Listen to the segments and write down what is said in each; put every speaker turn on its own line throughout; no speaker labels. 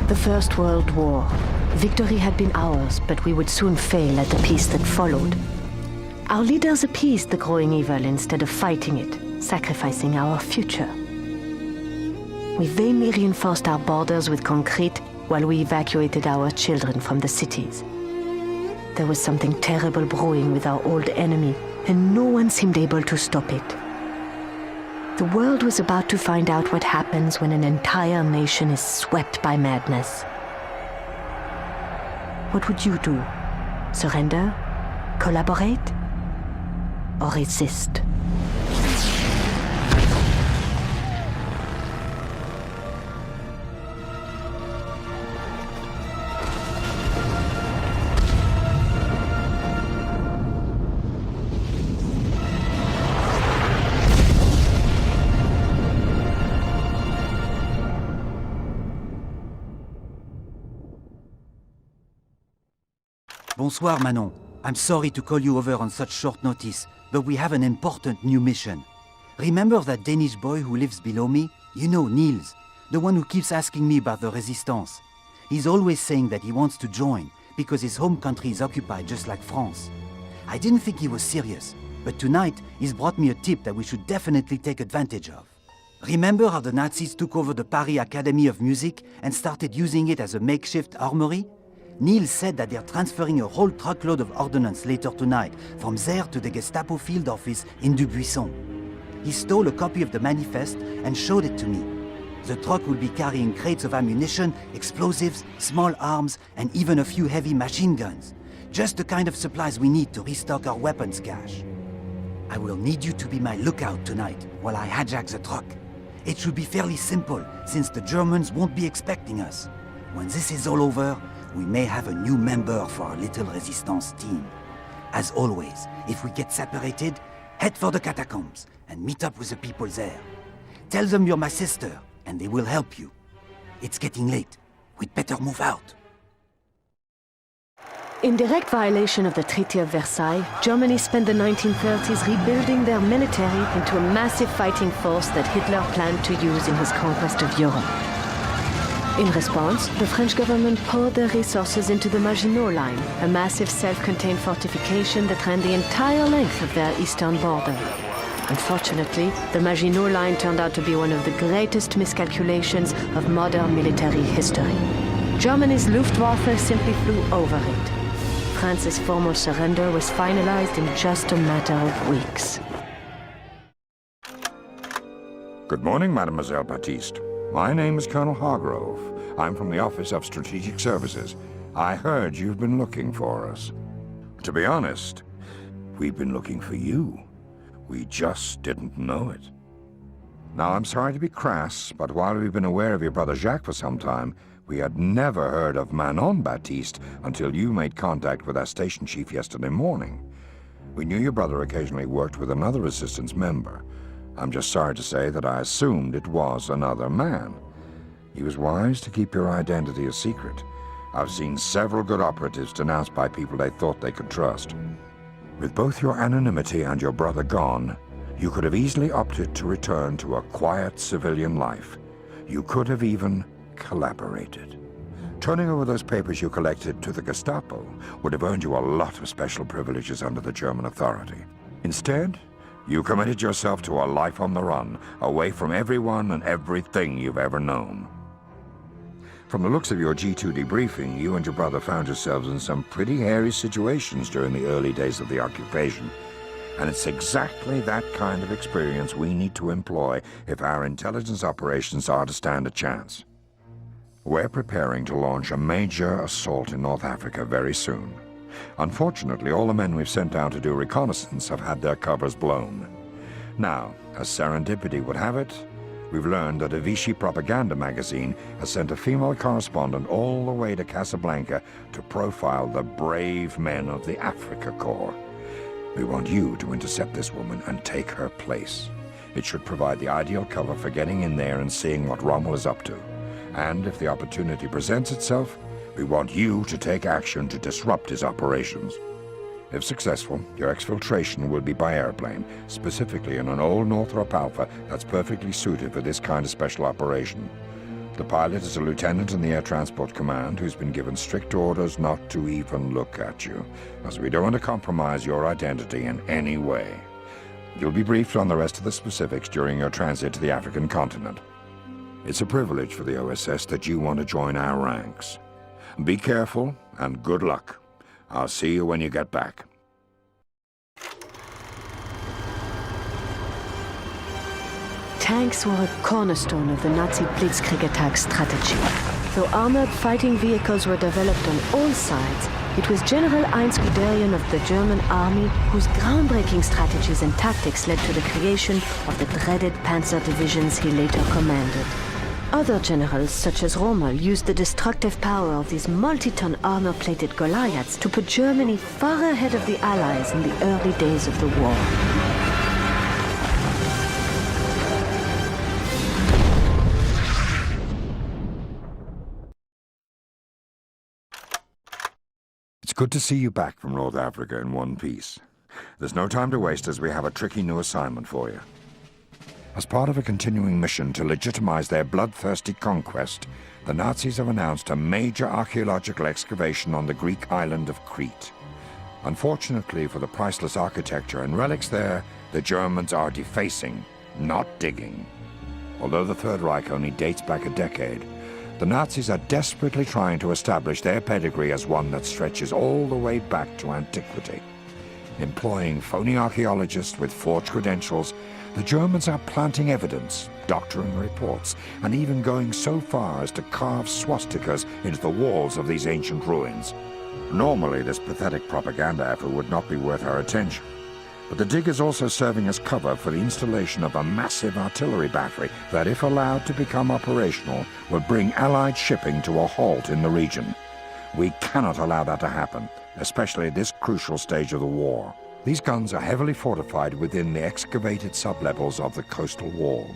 The First World War. Victory had been ours, but we would soon fail at the peace that followed. Our leaders appeased the growing evil instead of fighting it, sacrificing our future. We vainly reinforced our borders with concrete while we evacuated our children from the cities. There was something terrible brewing with our old enemy, and no one seemed able to stop it. The world was about to find out what happens when an entire nation is swept by madness. What would you do? Surrender? Collaborate? Or resist?
Bonsoir, Manon. I'm sorry to call you over on such short notice, but we have an important new mission. Remember that Danish boy who lives below me? You know, Niels, the one who keeps asking me about the Resistance. He's always saying that he wants to join, because his home country is occupied just like France. I didn't think he was serious, but tonight he's brought me a tip that we should definitely take advantage of. Remember how the Nazis took over the Paris Academy of Music and started using it as a makeshift armory? Niels said that they're transferring a whole truckload of ordnance later tonight from there to the Gestapo field office in Dubuisson. He stole a copy of the manifest and showed it to me. The truck will be carrying crates of ammunition, explosives, small arms, and even a few heavy machine guns. Just the kind of supplies we need to restock our weapons cache. I will need you to be my lookout tonight while I hijack the truck. It should be fairly simple, since the Germans won't be expecting us. When this is all over, we may have a new member for our little resistance team. As always, if we get separated, head for the catacombs and meet up with the people there. Tell them you're my sister, and they will help you. It's getting late. We'd better move out.
In direct violation of the Treaty of Versailles, Germany spent the 1930s rebuilding their military into a massive fighting force that Hitler planned to use in his conquest of Europe. In response, the French government poured their resources into the Maginot Line, a massive self-contained fortification that ran the entire length of their eastern border. Unfortunately, the Maginot Line turned out to be one of the greatest miscalculations of modern military history. Germany's Luftwaffe simply flew over it. France's formal surrender was finalized in just a matter of weeks.
Good morning, Mademoiselle Baptiste. My name is Colonel Hargrove. I'm from the Office of Strategic Services. I heard you've been looking for us. To be honest, we've been looking for you. We just didn't know it. Now, I'm sorry to be crass, but while we've been aware of your brother Jacques for some time, we had never heard of Manon Baptiste until you made contact with our station chief yesterday morning. We knew your brother occasionally worked with another resistance member. I'm just sorry to say that I assumed it was another man. He was wise to keep your identity a secret. I've seen several good operatives denounced by people they thought they could trust. With both your anonymity and your brother gone, you could have easily opted to return to a quiet civilian life. You could have even collaborated. Turning over those papers you collected to the Gestapo would have earned you a lot of special privileges under the German authority. Instead, you committed yourself to a life on the run, away from everyone and everything you've ever known. From the looks of your G2 debriefing, you and your brother found yourselves in some pretty hairy situations during the early days of the occupation. And it's exactly that kind of experience we need to employ if our intelligence operations are to stand a chance. We're preparing to launch a major assault in North Africa very soon. Unfortunately, all the men we've sent out to do reconnaissance have had their covers blown. Now, as serendipity would have it, we've learned that a Vichy propaganda magazine has sent a female correspondent all the way to Casablanca to profile the brave men of the Africa Corps. We want you to intercept this woman and take her place. It should provide the ideal cover for getting in there and seeing what Rommel is up to. And if the opportunity presents itself, we want you to take action to disrupt his operations. If successful, your exfiltration will be by airplane, specifically in an old Northrop Alpha that's perfectly suited for this kind of special operation. The pilot is a lieutenant in the Air Transport Command who's been given strict orders not to even look at you, as we don't want to compromise your identity in any way. You'll be briefed on the rest of the specifics during your transit to the African continent. It's a privilege for the OSS that you want to join our ranks. Be careful and good luck. I'll see you when you get back.
Tanks were a cornerstone of the Nazi blitzkrieg attack strategy. Though armored fighting vehicles were developed on all sides, it was General Heinz Guderian of the German army whose groundbreaking strategies and tactics led to the creation of the dreaded Panzer divisions he later commanded. Other generals, such as Rommel, used the destructive power of these multi-ton armor-plated Goliaths to put Germany far ahead of the Allies in the early days of the war.
It's good to see you back from North Africa in one piece. There's no time to waste as we have a tricky new assignment for you. As part of a continuing mission to legitimize their bloodthirsty conquest, the Nazis have announced a major archaeological excavation on the Greek island of Crete. Unfortunately for the priceless architecture and relics there, the Germans are defacing, not digging. Although the Third Reich only dates back a decade, the Nazis are desperately trying to establish their pedigree as one that stretches all the way back to antiquity. Employing phony archaeologists with forged credentials, the Germans are planting evidence, doctoring reports, and even going so far as to carve swastikas into the walls of these ancient ruins. Normally, this pathetic propaganda effort would not be worth our attention. But the dig is also serving as cover for the installation of a massive artillery battery that, if allowed to become operational, would bring Allied shipping to a halt in the region. We cannot allow that to happen, especially at this crucial stage of the war. These guns are heavily fortified within the excavated sublevels of the coastal wall.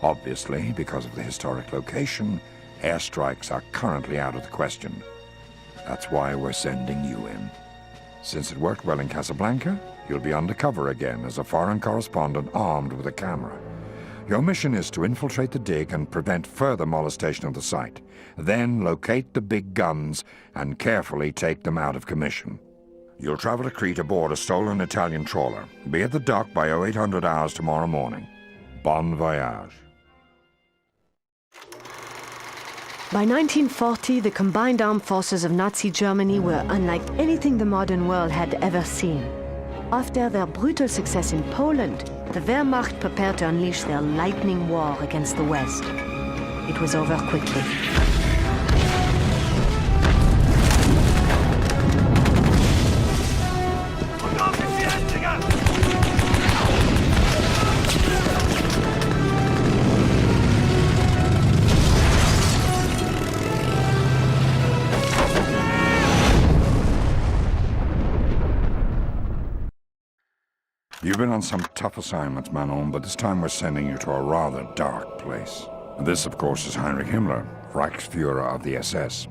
Obviously, because of the historic location, airstrikes are currently out of the question. That's why we're sending you in. Since it worked well in Casablanca, you'll be undercover again as a foreign correspondent armed with a camera. Your mission is to infiltrate the dig and prevent further molestation of the site. Then locate the big guns and carefully take them out of commission. You'll travel to Crete aboard a stolen Italian trawler. Be at the dock by 0800 hours tomorrow morning. Bon voyage.
By 1940, the combined armed forces of Nazi Germany were unlike anything the modern world had ever seen. After their brutal success in Poland, the Wehrmacht prepared to unleash their lightning war against the West. It was over quickly.
You've been on some tough assignments, Manon, but this time we're sending you to a rather dark place. This, of course, is Heinrich Himmler, Reichsführer of the SS.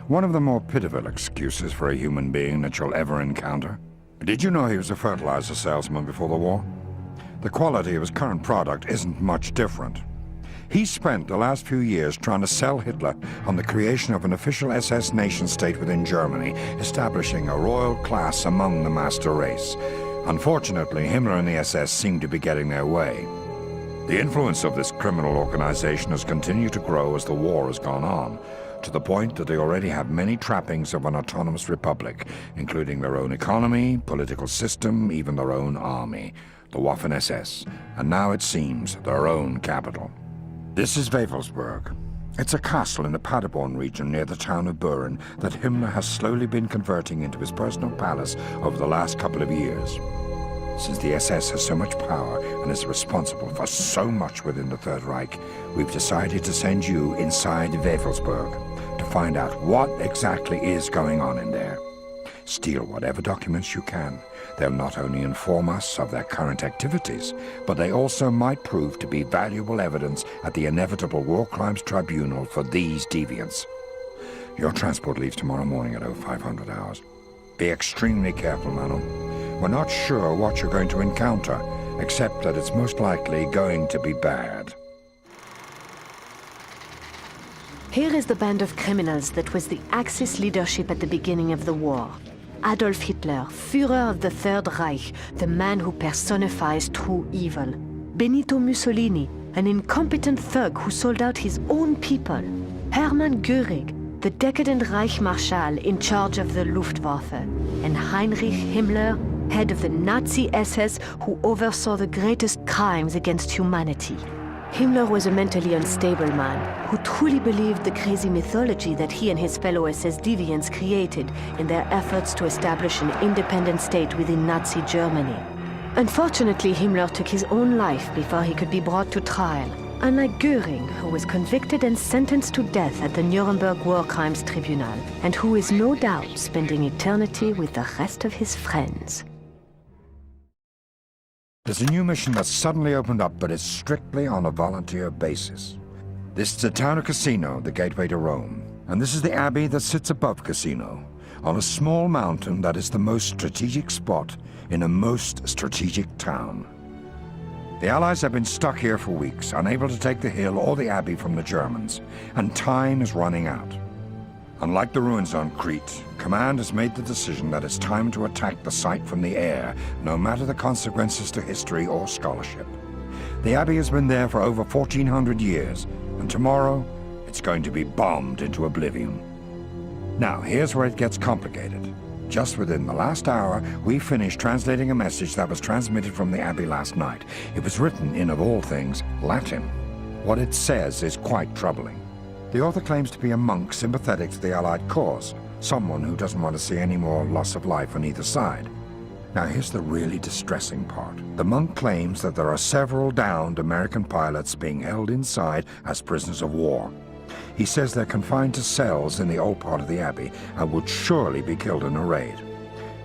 One of the more pitiful excuses for a human being that you'll ever encounter. Did you know he was a fertilizer salesman before the war? The quality of his current product isn't much different. He spent the last few years trying to sell Hitler on the creation of an official SS nation-state within Germany, establishing a royal class among the master race. Unfortunately, Himmler and the SS seem to be getting their way. The influence of this criminal organization has continued to grow as the war has gone on, to the point that they already have many trappings of an autonomous republic, including their own economy, political system, even their own army, the Waffen-SS, and now it seems their own capital. This is WEWELSBURG. It's a castle in the Paderborn region near the town of Buren that Himmler has slowly been converting into his personal palace over the last couple of years. Since the SS has so much power and is responsible for so much within the Third Reich, we've decided to send you inside WEWELSBURG to find out what exactly is going on in there. Steal whatever documents you can. They'll not only inform us of their current activities, but they also might prove to be valuable evidence at the inevitable War Crimes Tribunal for these deviants. Your transport leaves tomorrow morning at 0500 hours. Be extremely careful, Manon. We're not sure what you're going to encounter, except that it's most likely going to be bad.
Here is the band of criminals that was the Axis leadership at the beginning of the war. Adolf Hitler, Führer of the Third Reich, the man who personifies true evil. Benito Mussolini, an incompetent thug who sold out his own people. Hermann Göring, the decadent Reich Marshal in charge of the Luftwaffe. And Heinrich Himmler, head of the Nazi SS who oversaw the greatest crimes against humanity. Himmler was a mentally unstable man who truly believed the crazy mythology that he and his fellow SS deviants created in their efforts to establish an independent state within Nazi Germany. Unfortunately, Himmler took his own life before he could be brought to trial, unlike Göring, who was convicted and sentenced to death at the Nuremberg War Crimes Tribunal, and who is no doubt spending eternity with the rest of his friends.
There's a new mission that's suddenly opened up, but it's strictly on a volunteer basis. This is the town of Casino, the gateway to Rome. And this is the abbey that sits above Casino, on a small mountain that is the most strategic spot in a most strategic town. The Allies have been stuck here for weeks, unable to take the hill or the abbey from the Germans, and time is running out. Unlike the ruins on Crete, Command has made the decision that it's time to attack the site from the air, no matter the consequences to history or scholarship. The abbey has been there for over 1,400 years, and tomorrow it's going to be bombed into oblivion. Now, here's where it gets complicated. Just within the last hour, we finished translating a message that was transmitted from the abbey last night. It was written in, of all things, Latin. What it says is quite troubling. The author claims to be a monk sympathetic to the Allied cause, someone who doesn't want to see any more loss of life on either side. Now here's the really distressing part. The monk claims that there are several downed American pilots being held inside as prisoners of war. He says they're confined to cells in the old part of the abbey and would surely be killed in a raid.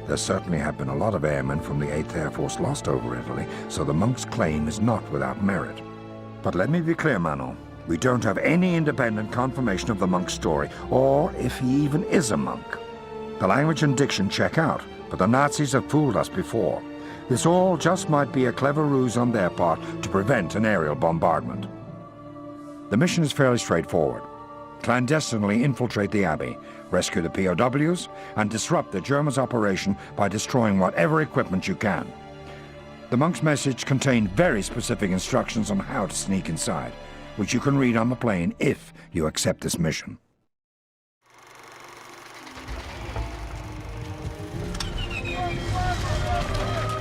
There certainly have been a lot of airmen from the 8th Air Force lost over Italy, so the monk's claim is not without merit. But let me be clear, Manon. We don't have any independent confirmation of the monk's story, or if he even is a monk. The language and diction check out, but the Nazis have fooled us before. This all just might be a clever ruse on their part to prevent an aerial bombardment. The mission is fairly straightforward. Clandestinely infiltrate the abbey, rescue the POWs, and disrupt the Germans' operation by destroying whatever equipment you can. The monk's message contained very specific instructions on how to sneak inside, which you can read on the plane if you accept this mission.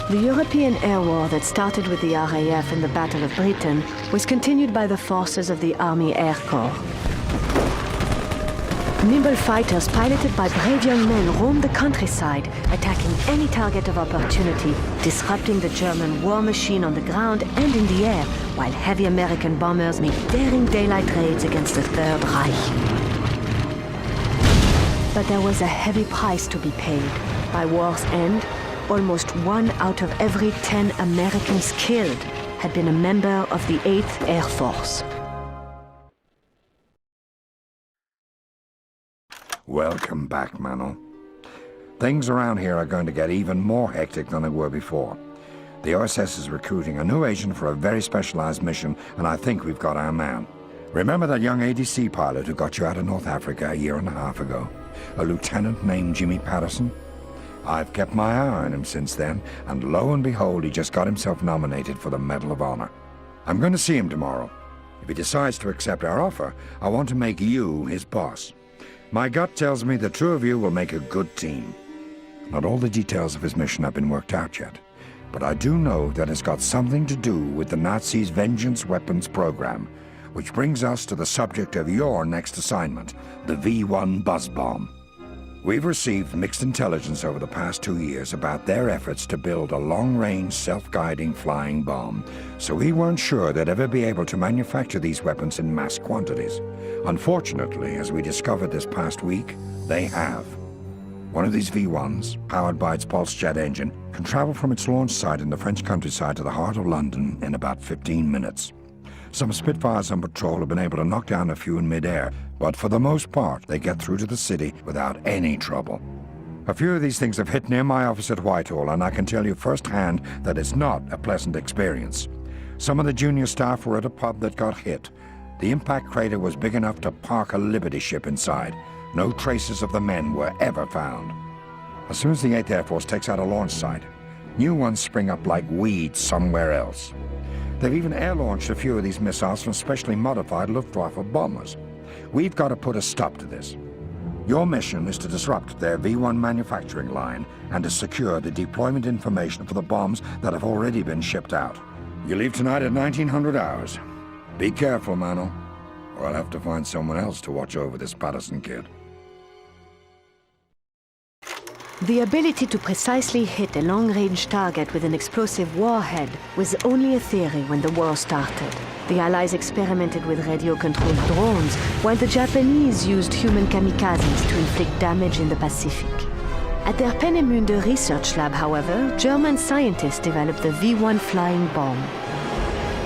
The European air war that started with the RAF in the Battle of Britain was continued by the forces of the Army Air Corps. Nimble fighters piloted by brave young men roamed the countryside, attacking any target of opportunity, disrupting the German war machine on the ground and in the air, while heavy American bombers made daring daylight raids against the Third Reich. But there was a heavy price to be paid. By war's end, almost 1 out of every 10 Americans killed had been a member of the 8th Air Force.
Welcome back, Manon. Things around here are going to get even more hectic than they were before. The OSS is recruiting a new agent for a very specialized mission, and I think we've got our man. Remember that young ADC pilot who got you out of North Africa a year and a half ago? A lieutenant named Jimmy Patterson? I've kept my eye on him since then, and lo and behold, he just got himself nominated for the Medal of Honor. I'm going to see him tomorrow. If he decides to accept our offer, I want to make you his boss. My gut tells me the two of you will make a good team. Not all the details of his mission have been worked out yet, but I do know that it's got something to do with the Nazis' vengeance weapons program, which brings us to the subject of your next assignment, the V-1 buzz bomb. We've received mixed intelligence over the past 2 years about their efforts to build a long-range, self-guiding flying bomb, so we weren't sure they'd ever be able to manufacture these weapons in mass quantities. Unfortunately, as we discovered this past week, they have. One of these V-1s, powered by its pulse jet engine, can travel from its launch site in the French countryside to the heart of London in about 15 minutes. Some Spitfires on patrol have been able to knock down a few in midair, but for the most part, they get through to the city without any trouble. A few of these things have hit near my office at Whitehall, and I can tell you firsthand that it's not a pleasant experience. Some of the junior staff were at a pub that got hit, The impact crater was big enough to park a Liberty ship inside. No traces of the men were ever found. As soon as the 8th Air Force takes out a launch site, new ones spring up like weeds somewhere else. They've even air-launched a few of these missiles from specially modified Luftwaffe bombers. We've got to put a stop to this. Your mission is to disrupt their V-1 manufacturing line and to secure the deployment information for the bombs that have already been shipped out. You leave tonight at 1900 hours. Be careful, Mano, or I'll have to find someone else to watch over this Patterson kid.
The ability to precisely hit a long-range target with an explosive warhead was only a theory when the war started. The Allies experimented with radio-controlled drones, while the Japanese used human kamikazes to inflict damage in the Pacific. At their Peenemünde research lab, however, German scientists developed the V-1 flying bomb.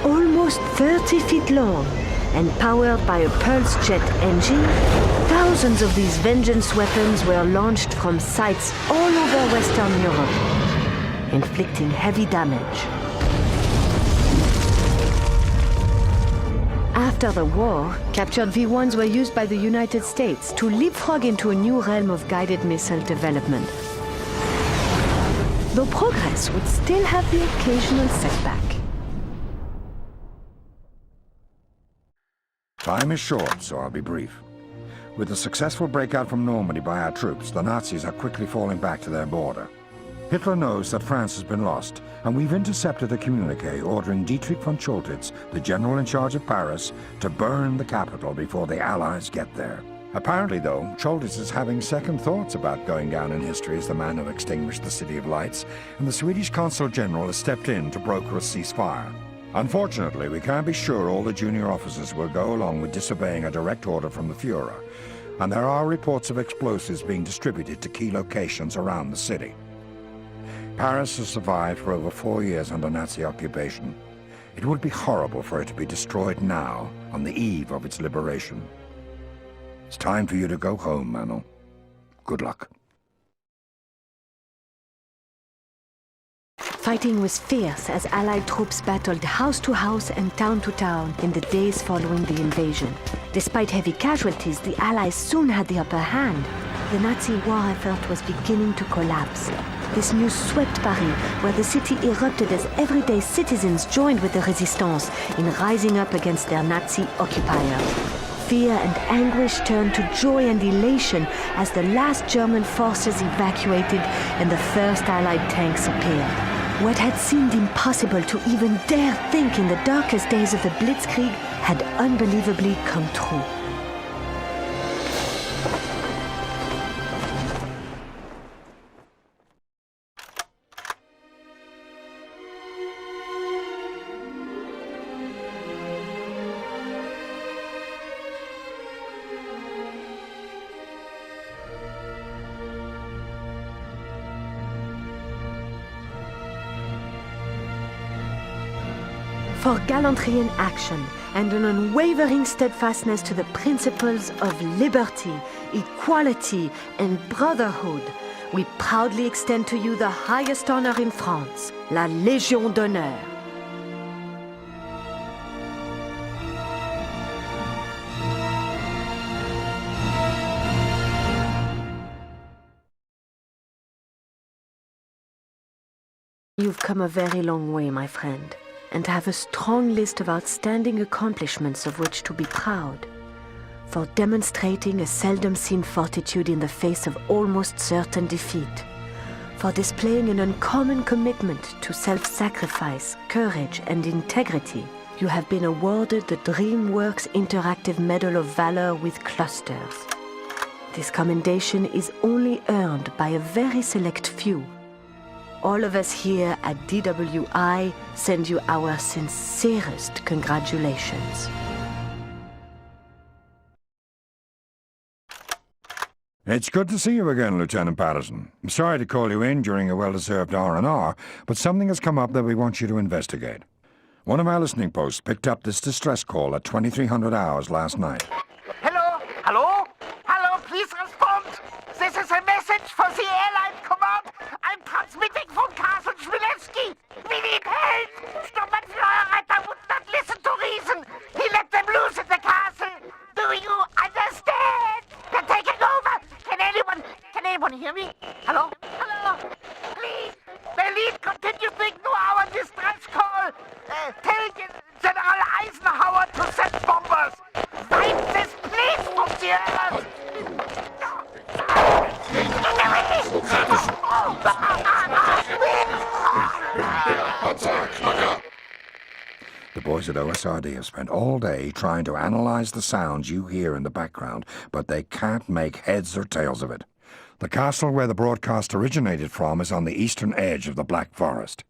Almost 30 feet long and powered by a pulse jet engine, thousands of these vengeance weapons were launched from sites all over Western Europe, inflicting heavy damage. After the war, captured V-1s were used by the United States to leapfrog into a new realm of guided missile development. Though progress would still have the occasional setback.
Time is short, so I'll be brief. With the successful breakout from Normandy by our troops, the Nazis are quickly falling back to their border. Hitler knows that France has been lost, and we've intercepted a communique ordering Dietrich von Choltitz, the general in charge of Paris, to burn the capital before the Allies get there. Apparently, though, Choltitz is having second thoughts about going down in history as the man who extinguished the City of Lights, and the Swedish Consul General has stepped in to broker a ceasefire. Unfortunately, we can't be sure all the junior officers will go along with disobeying a direct order from the Fuhrer, and there are reports of explosives being distributed to key locations around the city. Paris has survived for over 4 years under Nazi occupation. It would be horrible for it to be destroyed now, on the eve of its liberation. It's time for you to go home, Mano. Good luck.
Fighting was fierce as Allied troops battled house to house and town to town in the days following the invasion. Despite heavy casualties, the Allies soon had the upper hand. The Nazi war effort was beginning to collapse. This news swept Paris, where the city erupted as everyday citizens joined with the resistance in rising up against their Nazi occupiers. Fear and anguish turned to joy and elation as the last German forces evacuated and the first Allied tanks appeared. What had seemed impossible to even dare think in the darkest days of the Blitzkrieg had unbelievably come true. For gallantry in action and an unwavering steadfastness to the principles of liberty, equality, and brotherhood, we proudly extend to you the highest honor in France, la Légion d'honneur. You've come a very long way, my friend, and have a strong list of outstanding accomplishments of which to be proud. For demonstrating a seldom-seen fortitude in the face of almost certain defeat. For displaying an uncommon commitment to self-sacrifice, courage, and integrity. You have been awarded the DreamWorks Interactive Medal of Valor with clusters. This commendation is only earned by a very select few. All of us here at DWI send you our sincerest congratulations.
It's good to see you again, Lieutenant Patterson. I'm sorry to call you in during a well-deserved R&R, but something has come up that we want you to investigate. One of our listening posts picked up this distress call at 2300 hours last night.
Hello? Hello? Hello, please respond. This is a message for the airline command. I'm transmitting from Castle Schwilewski. We need help. Sturmbannführer Reiter would not listen to reason. He let them loose in the you hear me? Hello? Hello? Please! Berlin continues to ignore our distress call! Tell General Eisenhower to send bombers! Wipe this place from the earth!
The boys at OSRD have spent all day trying to analyze the sounds you hear in the background, but they can't make heads or tails of it. The castle where the broadcast originated from is on the eastern edge of the Black Forest.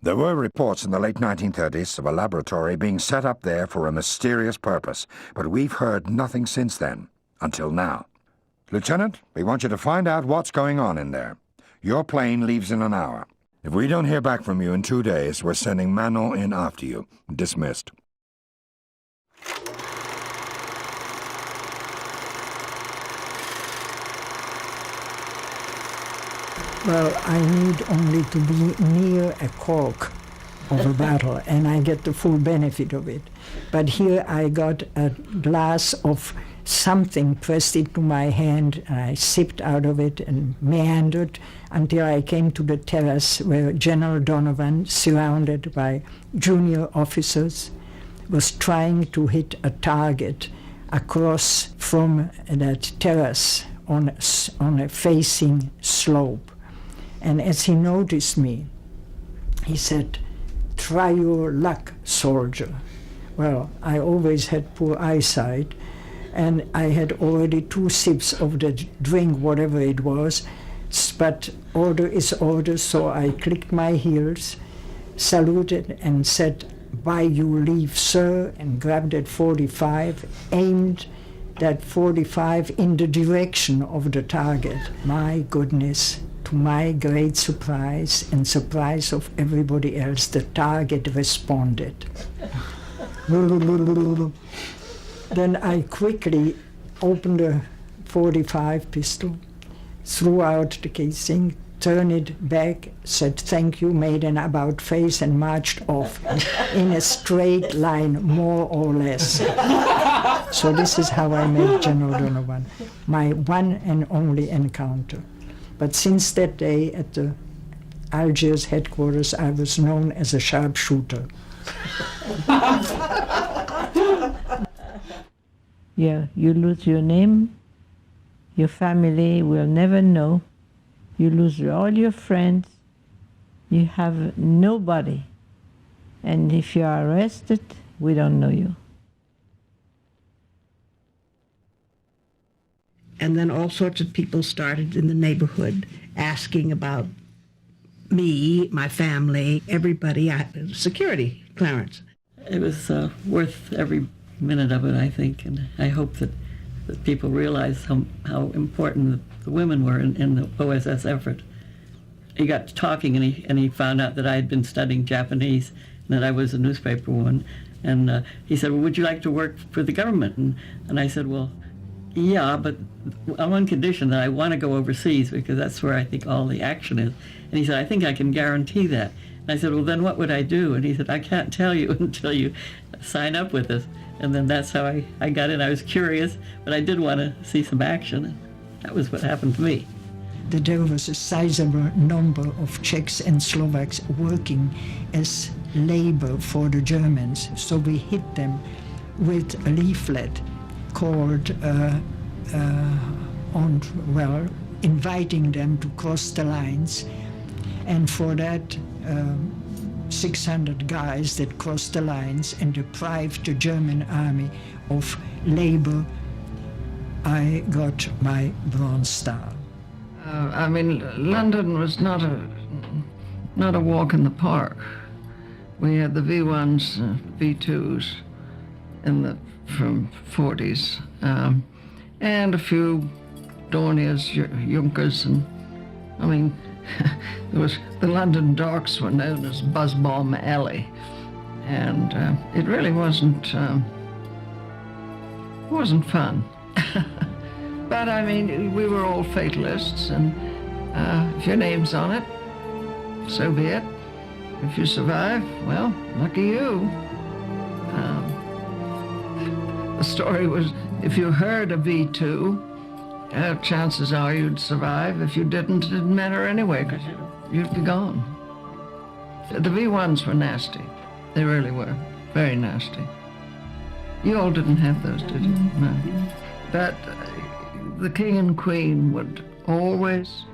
There were reports in the late 1930s of a laboratory being set up there for a mysterious purpose, but we've heard nothing since then, until now. Lieutenant, we want you to find out what's going on in there. Your plane leaves in an hour. If we don't hear back from you in 2 days, we're sending Manon in after you. Dismissed.
Well, I need only to be near a cork of a bottle, and I get the full benefit of it. But here I got a glass of something pressed into my hand, and I sipped out of it and meandered until I came to the terrace where General Donovan, surrounded by junior officers, was trying to hit a target across from that terrace on a facing slope. And as he noticed me, he said, "Try your luck, soldier." Well, I always had poor eyesight, and I had already 2 sips of the drink, whatever it was, but order is order, so I clicked my heels, saluted and said, "By your leave, sir," and grabbed that 45, aimed that 45 in the direction of the target. My goodness, to my great surprise and surprise of everybody else, the target responded. Then I quickly opened the 45 pistol, threw out the casing, turned it back, said thank you, made an about face, and marched off in a straight line, more or less. So this is how I met General Donovan, my one and only encounter. But since that day at the Algiers headquarters, I was known as a sharpshooter.
Yeah, you lose your name, your family will never know, you lose all your friends, you have nobody, and if you are arrested, we don't know you.
And then all sorts of people started in the neighborhood asking about me, my family, everybody, security clearance.
It was worth every minute of it, I think, and I hope that people realize how important the women were in the OSS effort. He got to talking, and he found out that I had been studying Japanese and that I was a newspaper woman. And he said, "Well, would you like to work for the government?" And I said, "Well, yeah, but on one condition, that I want to go overseas, because that's where I think all the action is." And he said, "I think I can guarantee that." And I said, "Well, then what would I do?" And he said, "I can't tell you until you sign up with us." And then that's how I got in. I was curious, but I did want to see some action. And that was what happened to me.
There was a sizable number of Czechs and Slovaks working as labor for the Germans. So we hit them with a leaflet called inviting them to cross the lines. And for that, 600 guys that crossed the lines and deprived the German army of labor, I got my Bronze Star.
I mean, London was not a walk in the park. We had the V1s, V2s from 40s, and a few Dorniers, Junkers, and I mean, the London docks were known as Buzz Bomb Alley, and it really wasn't fun. But I mean, we were all fatalists, and if your name's on it, so be it. If you survive, well, lucky you. The story was, if you heard a V2 chances are you'd survive. If you didn't, it didn't matter anyway, because you'd be gone. The V1s were nasty. They really were. Very nasty. You all didn't have those, did you? No. But the king and queen would always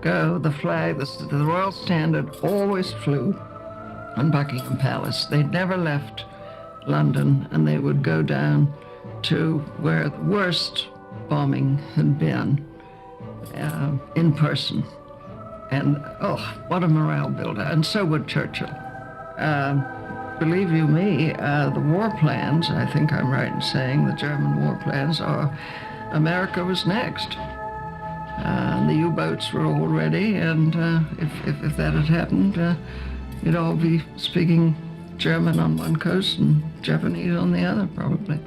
go, the flag, the royal standard always flew on Buckingham Palace. They never left London, and they would go down to where the worst bombing had been in person. And, oh, what a morale builder. And so would Churchill. Believe you me, the war plans, I think I'm right in saying, the German war plans are America was next. The U-boats were all ready, and if that had happened, you'd all be speaking German on one coast and Japanese on the other, probably.